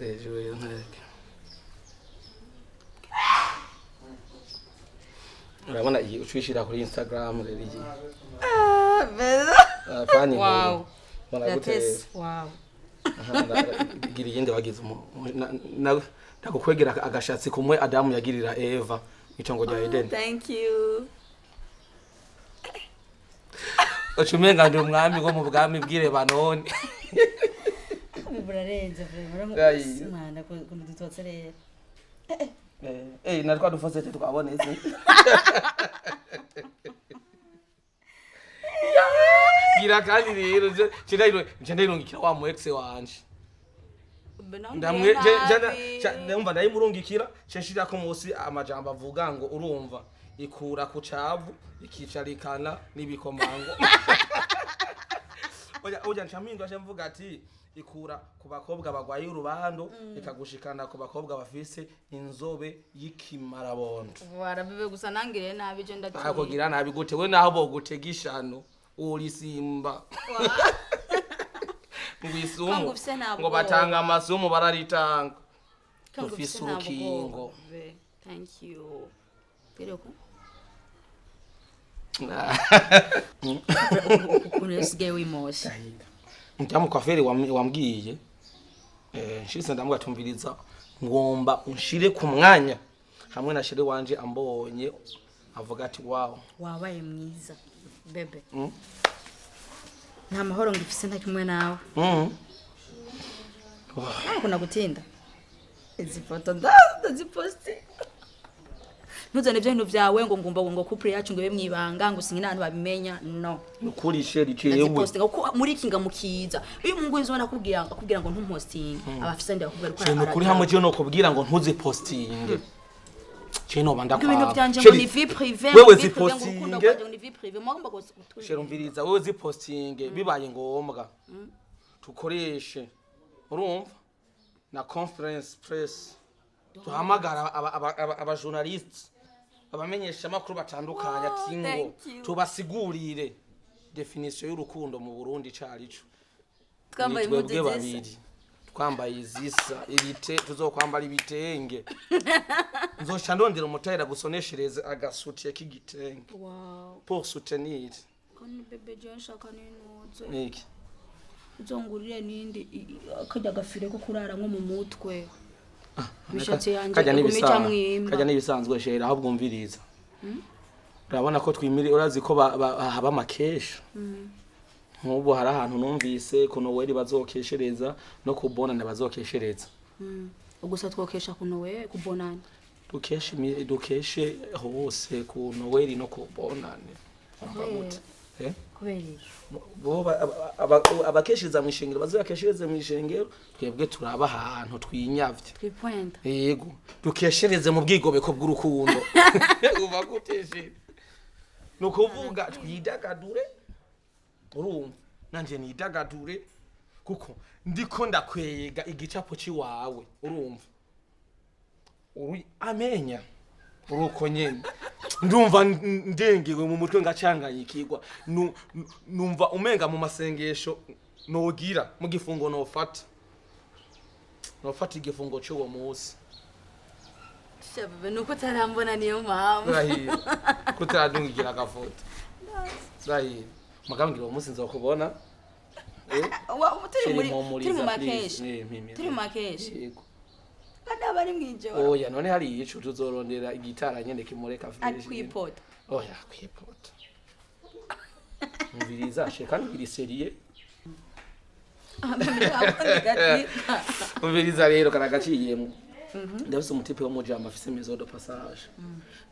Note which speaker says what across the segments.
Speaker 1: hejuru nkeke urabona iyi ucishira kuri Instagram rero iyi pani
Speaker 2: wow
Speaker 1: that
Speaker 2: is wow
Speaker 1: gira yindi wagize nagukwegera agashatsi kumwe Adamu yagirira Eva itongo rya Eden.
Speaker 2: Thank you.
Speaker 1: Ochumenga ndi umwami go mu bwami bwire banone.
Speaker 2: Burarenze vraiment mwana ko ndutotse rero.
Speaker 1: Natwa dufose tukaboneze. Gira kandi rero ndayiro ngikira wa mu ex wanje. Ndamwe ndumva ndayimurungikira censhira ko musi amajambo avuga ngo urumva ikura ku cavu ikicarikana nibikomango. Oja ncamindwa mvuga ati ikura ku bakobwa bagwaye urubando ikagushikana ku bakobwa bafise inzobe y'ikimarabondo.
Speaker 2: Warabibe gusa nangire nabi je ndati.
Speaker 1: Akogira nabi gute we naho bogutegishano uri simba. Ngwisumu ngo batanga amasumu bararitanga. Tufise urukingo.
Speaker 2: Thank you. Pereko. Kunesigaye wimosha.
Speaker 1: Ntamu kwa feri wambwiye nshise ndamugatumviriza ngomba unshire ku mwanya hamwe na shire wanje ambonye avuga ati wow
Speaker 2: wabaye mwiza bebe nta mahoro ngifise nta kimwe nawe kuna gutinda izi foto ndaziposti ntuzane ibyo byawe ngo ngumba ngo couple yacu ngo be mwibanga ngo singi nabantu babimenya no
Speaker 1: nukuri sheri cewe
Speaker 2: ngo muri kinga mukiza uyu mungu izona akubwira ngo ntumposting abafise ndi akubwira ko
Speaker 1: nukuri hamwe je no kubwira ngo ntuze posting Cheno banda kwa
Speaker 2: ibintu byanje ngo ni vie privée
Speaker 1: wewe ziposting
Speaker 2: ngo ni vie privée mwagomba ko
Speaker 1: sherumviriza wewe ziposting bibaye ngombwa tukoreshe urumva na conference press tuhamagara aba journalists abamenyesha makuru batandukanya tingo tubasigurire definition y'urukundo mu Burundi carico
Speaker 2: twambaye
Speaker 1: babiri twambaye izisa ibite tuzokwambara ibitenge nzoca ndondera umutayira gusoneshereza agasuti y'igitenge pour soutenir
Speaker 2: kone bebe je nshaka n'intuzo
Speaker 1: iki
Speaker 2: uzongurire nindi akajya gafire ko kurara nko mu mutwe
Speaker 1: kajya nibisanzwe shera aho bwumviriza urabona ko twimire urazi ko haba makesha nk'ubu hari ahantu numvise kuno weri bazokeshereza no kubonana bazokeshereza
Speaker 2: ugusa twokesha kuno we kubonana
Speaker 1: dukeshe hose kuno weri no kubonana
Speaker 2: kubera
Speaker 1: bo abakesheza mu ishengero bazakeshereze mu ishengero twebwe turaba ahantu twinyavye
Speaker 2: twipoint
Speaker 1: yego dukeshereze mu bwigobeko bw'urukundo uva guteshe no kuvuga twidagadure urumva nanje nidagadure kuko ndiko ndakwega igicapo ci wawe urumva uri amenya uruko nyene ndumva ndengewe mu mutwe ngacanganyikirwa numva umenga mu masengesho nogira mu gifungo nofata igifungo cyo musi
Speaker 2: shabe nuko tarambona niyo mama
Speaker 1: rahi kutadungira agafoto rahi magamgira umunsi nzokubona
Speaker 2: turi mu makeshi yego kada bari mwije
Speaker 1: oya none hari ico tuzorondera igitara nyene kimureka
Speaker 2: fresh kwipota
Speaker 1: oya kwipota mubiriza sheka ngiri serie mubiriza rero karagaciyemo ndabise umutipe wo mujama afise maison de passage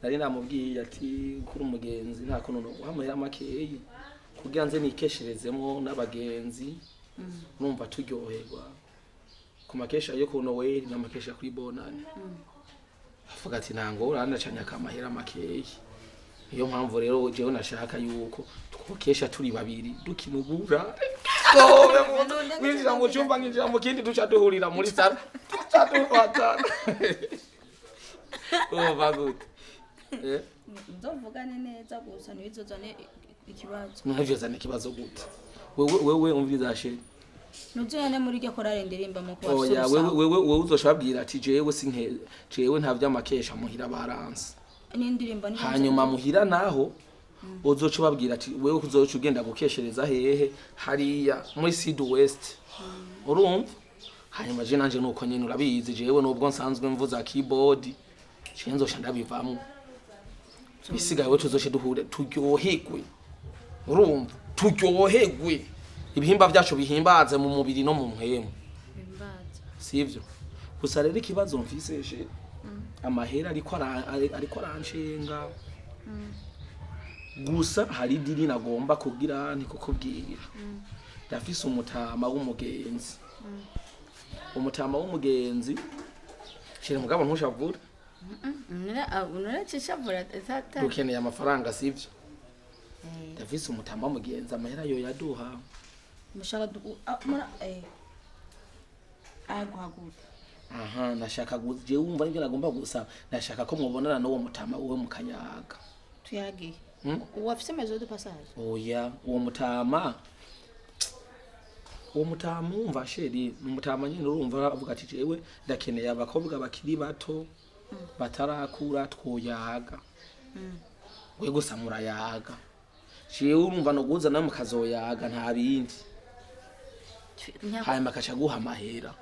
Speaker 1: nari namubwiye ati kuri umugenzi nta kono no guhamera makeyi kugira nze nikesherezemo n'abagenzi numva turyoherwa kumakesha yo kuno we namakesha kuri bonani avuga ati nango urandacanya kamahera makeyi iyo mpamvu rero jewe nashaka yuko twokesha turi babiri dukinugura winjira mu cyumba nginjira mu kindi duca duhurira muri sala duca dufatana bagute
Speaker 2: ndovugane neza gusa nibizozane ikibazo
Speaker 1: navyo zane kibazo gute wewe umviriza she
Speaker 2: nuzone muri ryo korare ndirimba mu kwa
Speaker 1: oya wewe uzoshabwira ati jewe nta vyamakesha muhira baranse
Speaker 2: n'indirimba ni
Speaker 1: hanyuma muhira naho uzoca babwira ati wewe kuzoca ugenda gukeshereza hehe hariya muri Sud West urumva hanyuma je nanje nuko nyene urabizi jewe nubwo nsanzwe mvuza keyboard cenzo shandabivamwe bisigaye wewe tuzoce duhure turyoherwe urumva turyoherwe ibihimba vyacu bihimbaze mu mubiri no mu mpwemu sivyo gusa rero ikibazo mfiseshe amahera ariko aranshenga gusa hari diri nagomba kugira niko kubwira ndafise umutama w'umugenzi umutama w'umugenzi shire mugabo ntushavura
Speaker 2: unura cishavura tata
Speaker 1: ukeneye amafaranga sivyo ndafise umutama w'umugenzi amahera yo yaduha
Speaker 2: mushaka aguhaguta
Speaker 1: aha nashaka je wumva nivyo nagomba gusaba nashaka ko mwobonana no wo mutama uwe mu Kanyaga
Speaker 2: tuyagiye uwafise maison de passage
Speaker 1: oya uwo mutama umva sheri umutama nyine urumva avuga ati jewe ndakeneye abakobwa bakiri bato batarakura twoyaga we gusa murayaga jewe urumva no guza na mukazoyaga nta bindi hanyuma akaca guha amahera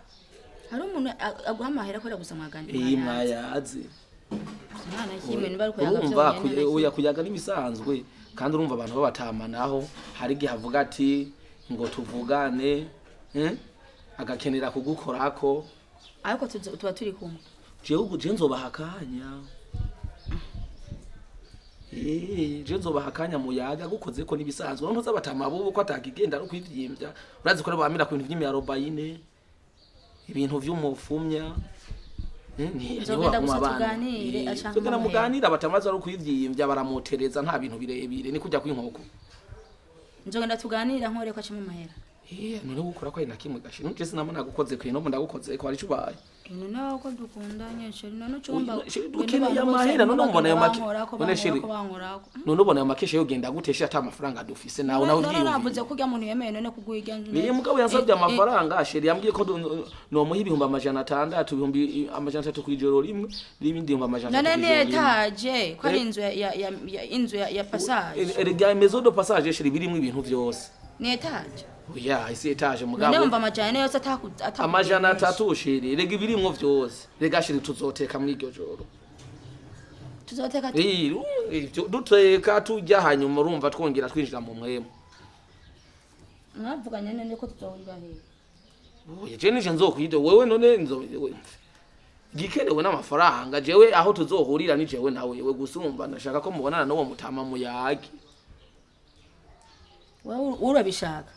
Speaker 2: hari umuntu aguha amahera ko gusa mwagana
Speaker 1: mwayazi
Speaker 2: mwana kimwe niba ariko
Speaker 1: urumva uya kuyaga n'ibisanzwe kandi urumva abantu babatama naho hari gihe avuga ati ngo tuvugane agakenera kugukorako
Speaker 2: ariko tuba turi kumwe
Speaker 1: jewe nzobahakanya je nzobahakanya muyaga gukoze ko nibisanzwe none uzabatama bubu ko atakigenda no kwivyimbya urazi ko bamira ku bintu vy'imiyarobayine ibintu vy'umufumya
Speaker 2: nzogenda gusa tuganire
Speaker 1: ashaka muganira batamaze ari kwivyimbya baramotereza nta bintu birebire ni kujya kwinkoko
Speaker 2: nzogenda tuganira nkore ko acimo mahera
Speaker 1: none gukora ko ari nakimwe gashi nuje sinamana gukoze kwe no ndagukoze ko ari cubaye
Speaker 2: ino naho ko dukundanye sheri none cyumba
Speaker 1: dukeneye amahera none mbona ayo make none sheri none ubona ayo makesha yogenda gutesha ata amafaranga dufise nawe
Speaker 2: none navuze ko ujya muntu yemeye none kugwiga
Speaker 1: niye mugabo yansabye amafaranga sheri yambwiye ko no muha ibihumbi amajana 6 ibihumbi amajana 3 kwijoro rimwe n'ibindi ibihumbi amajana 3
Speaker 2: none ne etaje ko ari inzu ya passage
Speaker 1: erega maison de passage sheri birimo ibintu byose
Speaker 2: ni etaje
Speaker 1: oya isi etaje mugabo
Speaker 2: none umva amajana yose
Speaker 1: amajana 3 sheri rega ibirimwo byose rega sheri tuzoteka muri iryo joro
Speaker 2: tuzoteka
Speaker 1: duteka tujya hanyuma urumva twongera twinjira mu mwemo
Speaker 2: mwavuganye none ko tuzohurira he
Speaker 1: oya je nije nzokwide wewe none gikerewe n'amafaranga jewe aho tuzohurira ni jewe nawe we gusumva ndashaka ko mubonana no wo mutama muyagi
Speaker 2: wewe urabishaka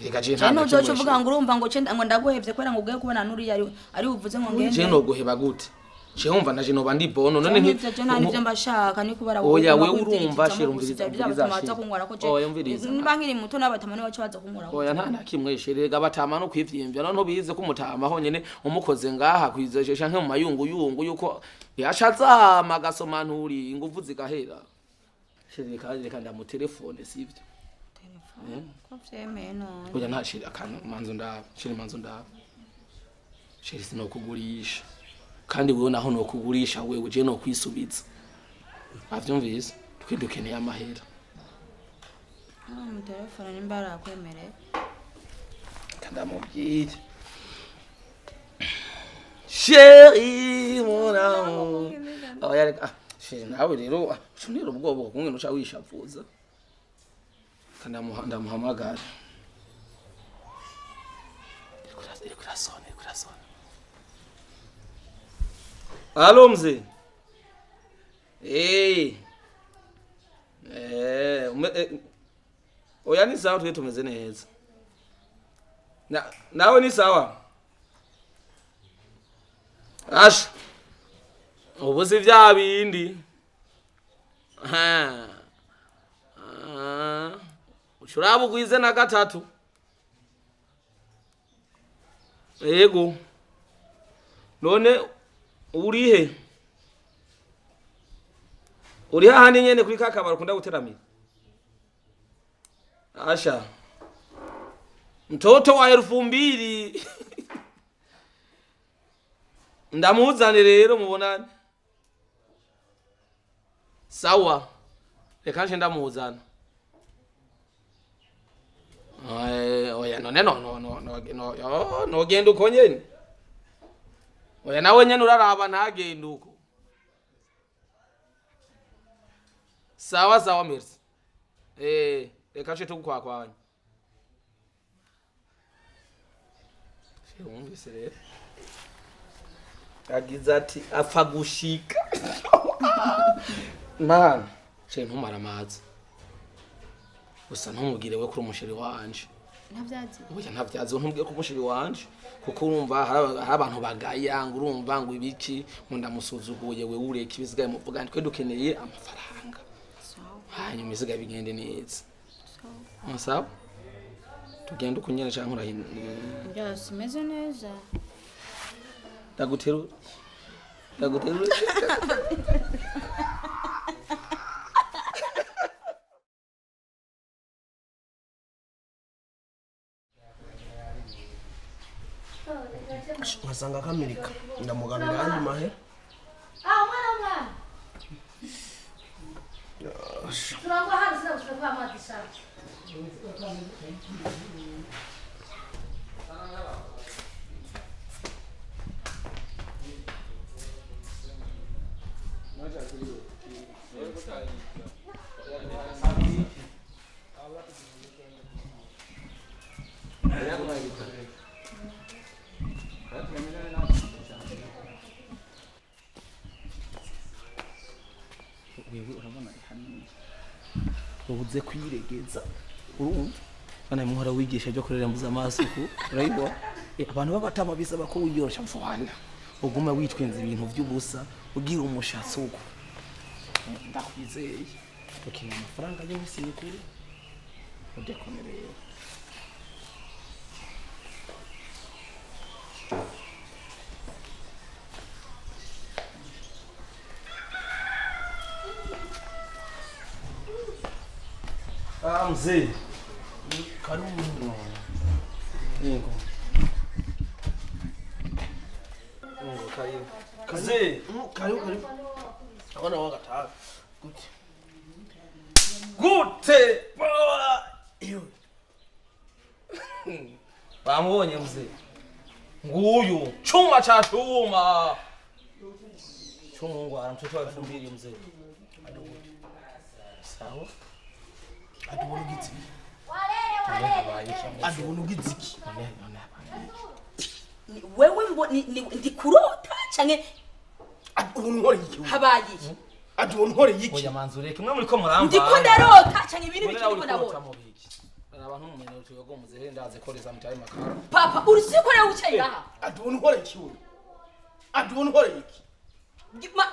Speaker 1: reka je nta
Speaker 2: no cyo uvuga ngo urumva ngo ndaguhevye kwera ngo ugiye kubona nuri ari uvuze ngo ngende
Speaker 1: je no guheba gute je umva naje no bandi bono none
Speaker 2: nta nivyo mbashaka ni kubara
Speaker 1: oya we urumva shirumviriza
Speaker 2: bizabatuma kunkora ko je niba nkiri muto n'abatama niwe cyaza kunkora
Speaker 1: oya nta nakimwe shirega batama no kwivyimbya none bize ko umutama ho nyene umukoze ngaha kwizeje canke mu mayungu yuko yashaza magasoma nturi inguvu zigahera shirika reka ndamu telefone sivyo
Speaker 2: ko vyemeye none
Speaker 1: oya nta shiri akana manzo ndaba shiri sinokugurisha kandi wewe naho no kugurisha wewe je no kwisubiza avyumvise twidukeneye amahera
Speaker 2: mu telefone nimbara kwemere
Speaker 1: kandamubwire chéri mon amour oya shiri nawe rero shunira ubwobo kumwe no wishavuza ndamuhamagara kurasone Allo mzee. Oya ni sawa tuwe tumeze neza. Nawe ni sawa. Asha. Ubuzi vya bindi. Ushurabu kwize na gatatu. Yego. None urihe hahandi nyene kuri kakabaro kunda guteramira asha mtoto wa 2000 ndamuzane rero mubonane sawa reka nje ndamuzana oya none no genda uko nyene oya nawe nyene uraraba ntagenda uko sawa merci reka nje tukwakwanya wumvise rero agize ati apfa gushika mana she ntumara amazi gusa ntumubwire we kuri umushiri wanje
Speaker 2: ntabyazi
Speaker 1: oya ntabyazi ntumbwiye ko umushiri wanje kuko urumva hari abantu bagayanga urumva ngo ibiki ngo ndamusuzuguye we ureka ibizigaye muvuga twe dukeneye amafaranga hanyuma ibizigaye bigende neza sawa tugenda ukunyene cyangwa nkurahinda
Speaker 2: simeze neza
Speaker 1: ndaguterura
Speaker 3: ngasanga kamirika ndamuganira andi mahe
Speaker 4: mwana turangwa hano sinagushaka kwa amazi shaka
Speaker 1: wewe urabona ihani ubuze kwiregeza urumva bana muhora wigisha byo kurera mbuza amaso ku urayibona abantu babatama bisaba ko wiyorosha mfana uguma witwenza ibintu by'ubusa ugira umushatsi uko ndakwizeye ukina amafaranga y'imisi mikuru udekomereye mzee
Speaker 3: karibu
Speaker 1: Ningo karibu mzee
Speaker 3: karibu abana wagataha
Speaker 1: gute iyo bamubonye mzee nguyu chuma cha chuma chungwa mtoto wa 2000 mzee sawa
Speaker 3: adubona gitsiki
Speaker 4: walele
Speaker 3: adubona gitsiki
Speaker 2: wewe ndikurota canke
Speaker 3: adubona nkore iki
Speaker 2: habaye
Speaker 3: adubona nkore iki
Speaker 1: oya manzure kimwe muri ko muramba
Speaker 2: ndiko ndarota canke ibintu bikiko ndabona
Speaker 1: abantu mu mene tuyogo muzehe ndaze koreza mutaye makara
Speaker 2: papa urusiko rero ucaye ngaha
Speaker 3: adubona nkore iki we adubona nkore iki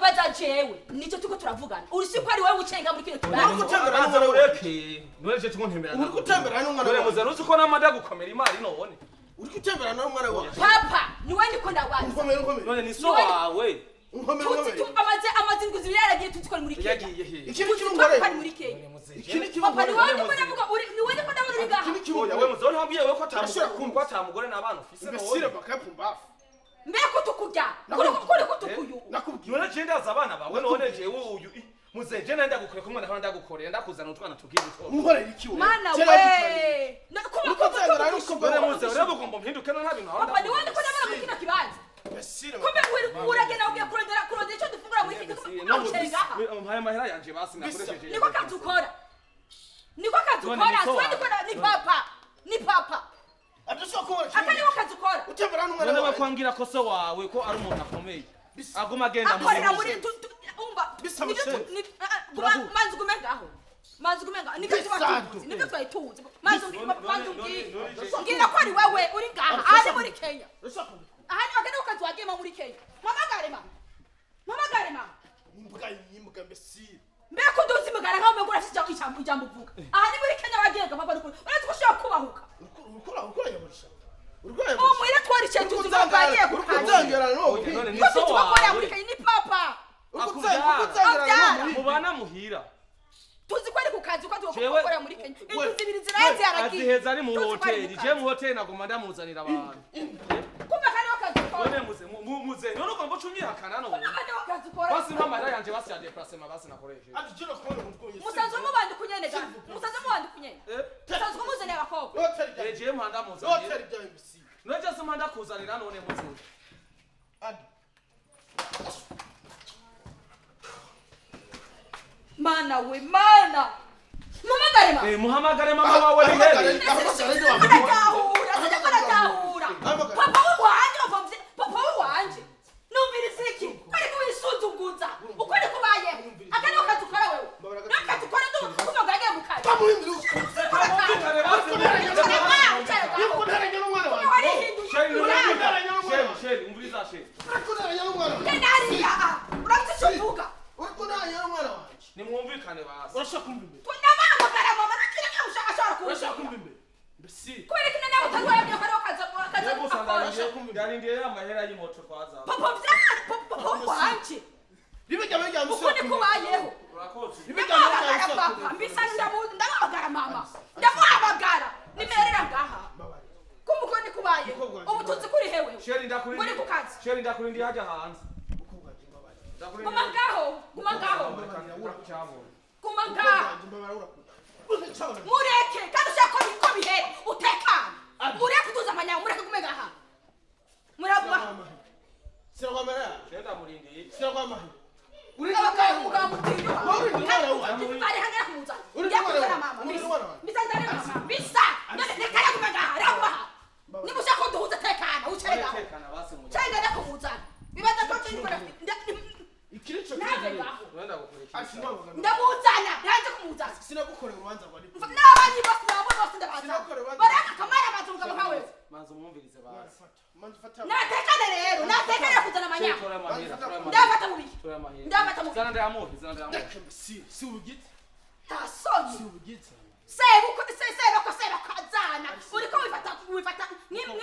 Speaker 2: baza jewe nico tuko turavugana urusiko ari wewe ucenga muri kino kibanza
Speaker 3: gutembera
Speaker 1: n'umwana ureke nweje tukontembera
Speaker 3: uri gutembera n'umwana
Speaker 1: dore
Speaker 3: wawe
Speaker 1: muze uko namada gukomera imari none
Speaker 3: uri gutembera n'umwana wawe
Speaker 2: papa niwe ndiko ndabaza
Speaker 3: nkomera
Speaker 1: none ni so wawe
Speaker 2: amazi nguzi biraragiye tutiko muri Kenya
Speaker 1: yagiye he
Speaker 3: ikindi kintu ngore
Speaker 2: papa ni muri Kenya
Speaker 3: ikindi kintu
Speaker 2: papa ni
Speaker 3: ngore
Speaker 2: wewe ndiko ndavuga niwe ndiko ndabona uri ngaha
Speaker 3: ikindi kintu
Speaker 1: oya we muze ntabwiye we ko atamugore n'abana ufise
Speaker 3: mbesire bakapu mbafu
Speaker 2: mbeko tukujya kuri ko tukuyu
Speaker 3: nakubwiye
Speaker 1: none je ndaza abana bawe none jewe uyu muze je nenda gukore kumwe naho ndagukorera ndakuzana utwana tugiye duto
Speaker 3: nkore iki we
Speaker 2: mana we
Speaker 3: uri gutembera n'umugore
Speaker 1: dore muze urebe ugomba mpinduke nta bintu aho
Speaker 2: papa ni wewe ndiko ndabona muri kino kibanza
Speaker 3: mbesire
Speaker 2: kumbe uragenda ugiye kurondera icyo dufungura muri kino kibanza
Speaker 1: mpaye mahera yanje basi nakoresheje
Speaker 2: niko kazi ukora ni papa
Speaker 3: adashobora
Speaker 2: aka niwo kazi ukora
Speaker 3: utembera n'umwana
Speaker 1: none
Speaker 3: wawe
Speaker 1: bakwangira ko so wawe ko ari umuntu akomeye aguma agenda
Speaker 2: akorera muri umva
Speaker 3: Bisabuse.
Speaker 2: manzi gume ngaho nibyo twayituze manzi ngira ko ari wewe uri ngaha ari muri Kenya aha ni bagenda ukazi wagema muri Kenya mpamagare mama
Speaker 3: imbwa mbesire
Speaker 2: mbeko nduzi mugara nkaho mbego urafite ijambo uvuga aha ni muri Kenya wagenga papa n'ukuri uretse ko ushobora kubahuka
Speaker 3: urukora yamurisha
Speaker 2: umwira twari cyetu tuzabagiye
Speaker 3: ukuzangera no
Speaker 1: none ni
Speaker 2: ko
Speaker 1: so
Speaker 2: tukora
Speaker 1: wawe
Speaker 2: muri Kenya ni papa
Speaker 1: akuzangera
Speaker 2: abyara
Speaker 1: mubana muhira
Speaker 2: tuzi ko ari ku kazi ko
Speaker 1: Jewe-
Speaker 2: gukora muri Kenya inzu zibiri zirahenze yaragiye
Speaker 1: aziheza ari mu hoteli je mu hoteli naguma ndamuzanira abantu
Speaker 2: kumbe kariho kazi ukora
Speaker 1: none muze none ugomba ucunyihakana none
Speaker 2: kariho kazi ukora
Speaker 1: basi mpamara yanje basi ya déplacement basi nakoresheje
Speaker 3: ati jino kubona umuntu ko
Speaker 2: musanzwe mubandi kunyene ga musanzwe mubandi kunyene musanzwe muzane abakobwa
Speaker 3: hoteli
Speaker 1: je mpanda muzanira
Speaker 3: hoteli bya imbesire
Speaker 1: none je mpanda kuzanira none muze
Speaker 3: adi
Speaker 2: mana we mana muhamagare ma
Speaker 1: muhamagare mama wawe ni heri
Speaker 2: aratahura papa wanje papa wanje numviriza iki ariko wisuzunguza uko ni kubayeho akandi kazi ukora wewe n'akazi ukora kuva gagiye mu kazi
Speaker 3: bamuhindura
Speaker 2: yuko
Speaker 3: ntaranya n'umwana wanjye
Speaker 1: sheri umviriza sheri
Speaker 3: uriko ntaranya n'umwana wanjye
Speaker 2: kenariya urabisuvuga
Speaker 3: uriko ntaranya n'umwana wanjye
Speaker 1: nimwumvikane basi
Speaker 3: urashaka kumva imbere
Speaker 2: tunamamagara mama nakira ushaka ashobora
Speaker 3: urashaka
Speaker 2: kuza
Speaker 3: kumva imbere imbesire
Speaker 2: kubera ko nawe utagwaye byo kariho kazi
Speaker 1: Yego
Speaker 2: akora
Speaker 1: yarindiye amahera y'imoto twaza
Speaker 2: papa wanje
Speaker 3: ribijya bijya
Speaker 2: uko ni kubayeho
Speaker 1: urakoze
Speaker 2: ndamwamagara papa mbisa ndamwamagara mama ndamwamagara nimerera ngaha kumuko ni kubayeho ubu tuzi kuri hewe
Speaker 1: sheri ndakurindi
Speaker 2: muri ku kazi
Speaker 1: sheri ndakurindi haja hanze
Speaker 2: guma ngaho guma ngaho guma ngaho mureke kandi ushaka ko bihere utekane mureke utuza amanyama mureke gume ngaha muraguma
Speaker 3: sira kwa mara
Speaker 1: sheri ndamurindiye
Speaker 3: sira kwa mara
Speaker 2: uri abagabo mugamutiyo bari hangara kumuza yakuzana mama bisa ndare mama bisa reka yagume ngaha reka niba ushaka ko duhuza tekana ucere ngaho cenge kumuza bibaza ko
Speaker 3: ikiricho
Speaker 2: ndamuzana yanze kumuzana
Speaker 3: sinagukorera urubanza rwa nipo
Speaker 2: n'abanyi bose nabo bose ndabaza baraka kamara bazunga bakawe
Speaker 1: manzo mwumvirize basi
Speaker 2: natekane rero natekane kuzana amanya ndafata mubi ndafata mubi
Speaker 1: zana ndamuhi
Speaker 3: si ubugite
Speaker 2: tasoni
Speaker 3: si ubugite
Speaker 2: seba kazana uriko wifata nimbo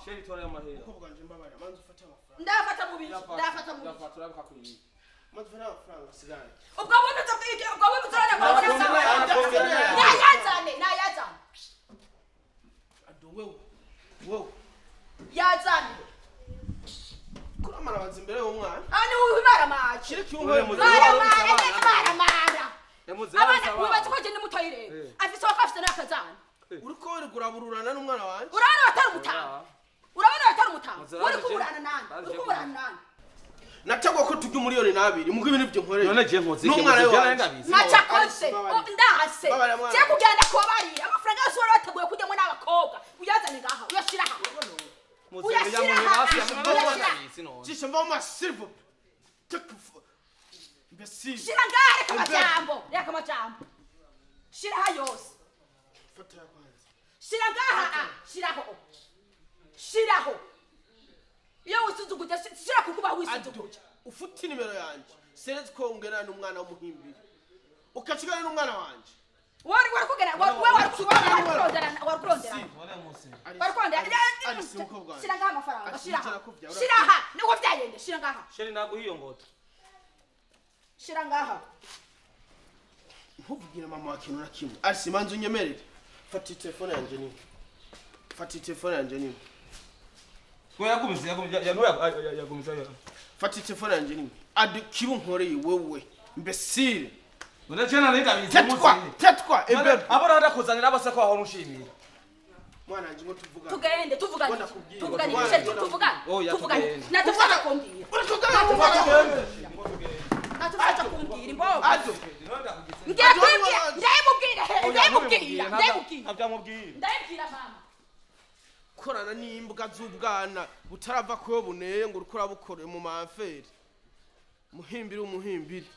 Speaker 1: sheri tora y'amahera
Speaker 3: uko bwanje mbabara manzi ufata amafaranga
Speaker 2: ndafata mubi ndafata mubi
Speaker 1: turabika kuri
Speaker 3: manzi ufata amafaranga sigaye
Speaker 2: ubwo buno tubike ubwo buno turana nayazane
Speaker 3: ado wewe
Speaker 2: yazane
Speaker 3: kuramara banzi imbere y'umwana
Speaker 2: ani ubimara maci
Speaker 3: kire cyumwe mu
Speaker 2: mara abana wibaza ko jeni mutoyi rero afise wakafite nakazana
Speaker 3: uriko werigurabururana n'umwana wanje
Speaker 2: urabona batari umutama uri kuburana nani
Speaker 3: nategwa ko tujya umuriyoni nabiri mugo ibintu byo nkoreye
Speaker 1: none je nkoze
Speaker 3: n'umwana we
Speaker 2: naca konse ndahase je kugenda ko bari amafaranga yose wari wateguye kujyamo n'abakobwa uyazane ngaha uyashira aha
Speaker 3: Cisha mva ma silver imbesire
Speaker 2: shira ngaha reka amajambo shira ha yose
Speaker 3: fata kwanza
Speaker 2: shira ngaha shiraho iyo usuzuguje shira kukuba wisuzuguje
Speaker 3: ufuti nimero yanje seretse ko ungena n'umwana w'umuhimbiri ukacigana n'umwana wanje
Speaker 2: wari kugera shira ngaha amafaranga shira aha niwo byagende shira ngaha
Speaker 1: sheri naguhiyo ngoto
Speaker 2: shira ngaha
Speaker 3: ntuvugira mama wa kintu na kimwe arisi manzi unyemerere fata telefone yanje nini
Speaker 1: yagumize
Speaker 3: fata telefone yanje nini adi kibu nkoreye wewe imbesire
Speaker 1: none je narindabize
Speaker 3: tetwa ebe
Speaker 1: abora ndakuzanira abase ko aho nushimira
Speaker 3: mwana nje ngo tuvugane
Speaker 2: natufata kumbira imbogo ndayibwira mama
Speaker 3: korana n'imbwa z'ubwana butarava kuyo buneye ngo urukora bukore mu maferi muhimbiri